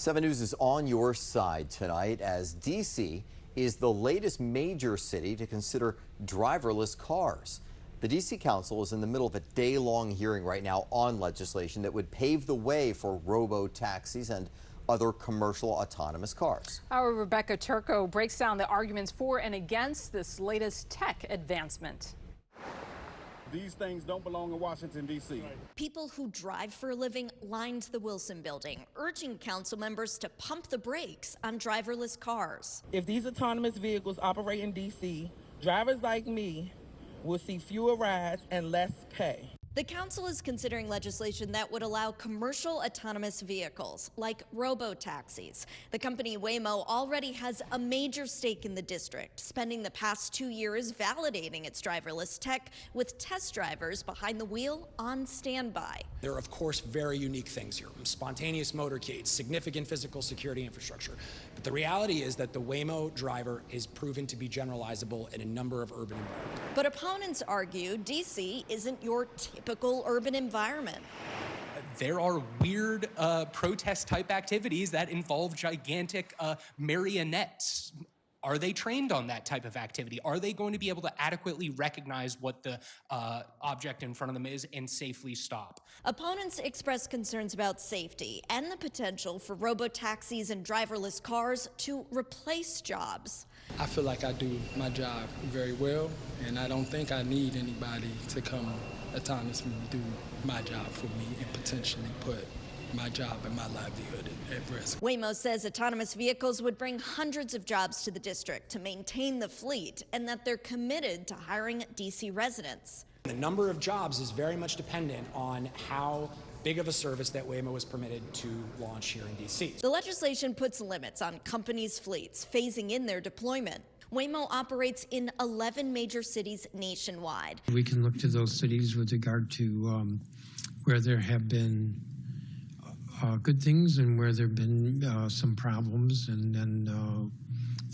7 News is on your side tonight as D.C. is the latest major city to consider driverless cars. The D.C. Council is in the middle of a day-long hearing right now on legislation that would pave the way for robotaxis and other commercial autonomous cars. Our Rebecca Turco breaks down the arguments for and against this latest tech advancement. These things don't belong in Washington, D.C. People who drive for a living lined the Wilson building, urging council members to pump the brakes on driverless cars. If these autonomous vehicles operate in D.C., drivers like me will see fewer rides and less pay. The council is considering legislation that would allow commercial autonomous vehicles, like robotaxis. The company Waymo already has a major stake in the district, spending the past 2 years validating its driverless tech with test drivers behind the wheel on standby. There are, of course, very unique things here. Spontaneous motorcades, significant physical security infrastructure. But the reality is that the Waymo driver is proven to be generalizable in a number of urban environments. But opponents argue D.C. isn't your typical urban environment. There are weird protest-type activities that involve gigantic marionettes. Are they trained on that type of activity? Are they going to be able to adequately recognize what the object in front of them is and safely stop? Opponents express concerns about safety and the potential for robotaxis and driverless cars to replace jobs. I feel like I do my job very well, and I don't think I need anybody to come autonomously do my job for me and potentially put my job and my livelihood at risk. Waymo says autonomous vehicles would bring hundreds of jobs to the district to maintain the fleet, and that they're committed to hiring D.C. residents. The number of jobs is very much dependent on how big of a service that Waymo is permitted to launch here in D.C. The legislation puts limits on companies' fleets, phasing in their deployment. Waymo operates in 11 major cities nationwide. We can look to those cities with regard to where there have been good things and where there have been some problems, and then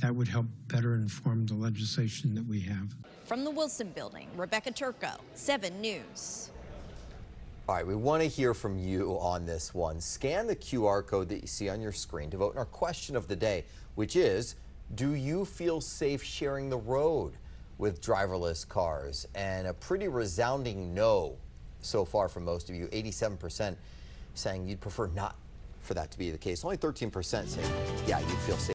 that would help better inform the legislation that we have. From the Wilson Building, Rebecca Turco, 7 News. All right, we want to hear from you on this one. Scan the QR code that you see on your screen to vote in our question of the day, which is, do you feel safe sharing the road with driverless cars? And a pretty resounding no so far from most of you. 87% saying you'd prefer not for that to be the case. Only 13% saying, yeah, you'd feel safe.